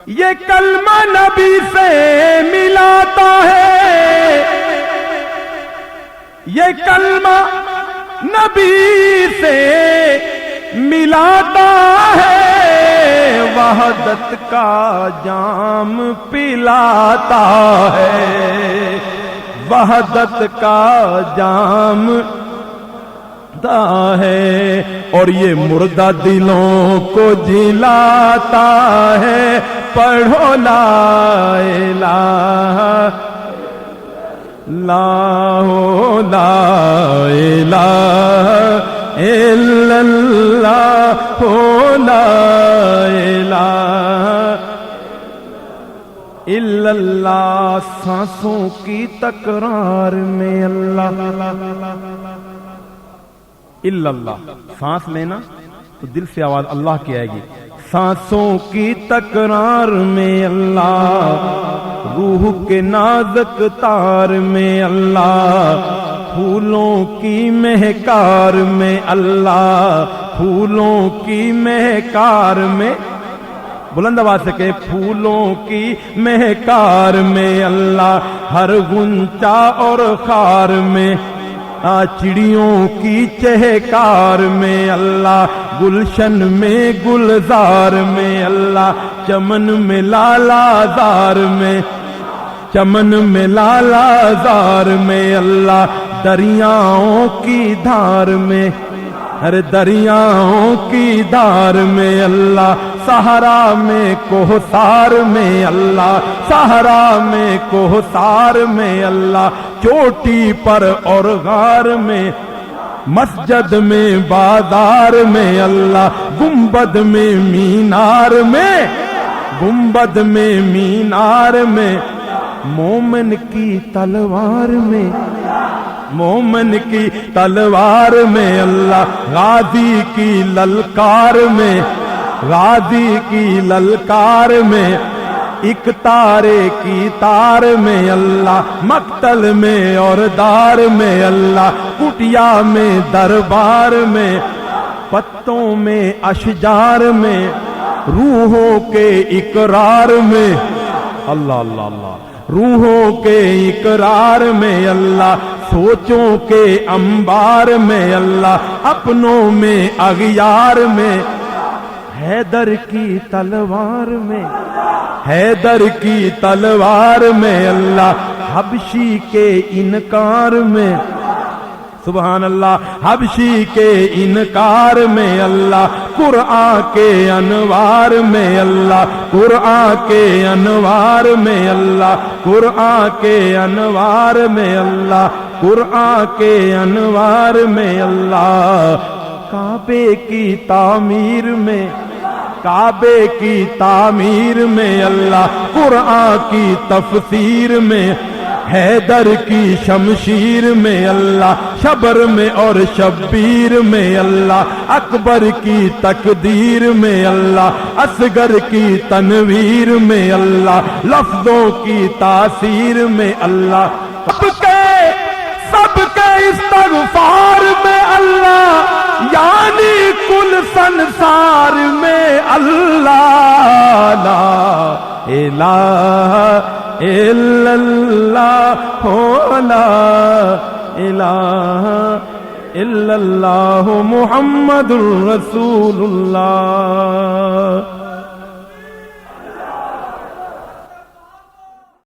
یہ کلمہ نبی سے ملاتا ہے، یہ کلمہ نبی سے ملاتا ہے، وحدت کا جام پلاتا ہے، وحدت کا جام ہے، اور یہ مردہ دلوں کو جلاتا ہے، پڑھو لا الہ لا الہ الا اللہ لا الہ الا اللہ۔ سانسوں کی تکرار میں اللہ الا اللہ، سانس لینا تو دل سے آواز اللہ کی آئے گی، سانسوں کی تکرار میں اللہ، روح کے نازک تار میں اللہ، پھولوں کی مہکار میں اللہ، پھولوں کی مہکار میں، بلند آواز سے کہ پھولوں کی مہکار میں اللہ، ہر غنچہ اور خار میں، چڑیوں کی چہکار میں اللہ، گلشن میں گلزار میں اللہ، چمن میں لالا زار میں، چمن میں لالا زار میں اللہ، دریاؤں کی دھار میں، ہر دریاؤں کی دھار میں اللہ، صحرا میں کوثار میں اللہ، صحرا میں کوثار میں اللہ، چوٹی پر اور غار میں، مسجد میں بازار میں اللہ، گنبد میں مینار میں، گنبد میں مینار میں، مومن کی تلوار میں، مومن کی تلوار میں اللہ، غازی کی للکار میں، غازی کی للکار میں، ایک تارے کی تار میں اللہ، مقتل میں اور دار میں اللہ، کٹیا میں دربار میں، پتوں میں اشجار میں، روحوں کے اقرار میں اللہ اللہ اللہ، روحوں کے اقرار میں اللہ، سوچوں کے انبار میں اللہ، اپنوں میں اغیار میں، حیدر کی تلوار میں، حیدر کی تلوار میں اللہ، حبشی کے انکار میں، سبحان اللہ، حبشی کے انکار میں اللہ، قرآن کے انوار میں اللہ، قرآن کے انوار میں اللہ، قرآن کے انوار میں اللہ، قرآن کے انوار میں اللہ، کعبے کی تعمیر میں، کعبے کی تعمیر میں اللہ، قرآن کی تفسیر میں، حیدر کی شمشیر میں اللہ، شبر میں اور شبیر میں اللہ، اکبر کی تقدیر میں اللہ، اصغر کی تنویر میں اللہ، لفظوں کی تاثیر میں اللہ، سب کے استغفار میں اللہ، یعنی کل سنسار میں اللہ، لا الہ الا اللہ لا الہ الا اللہ محمد الرسول اللہ۔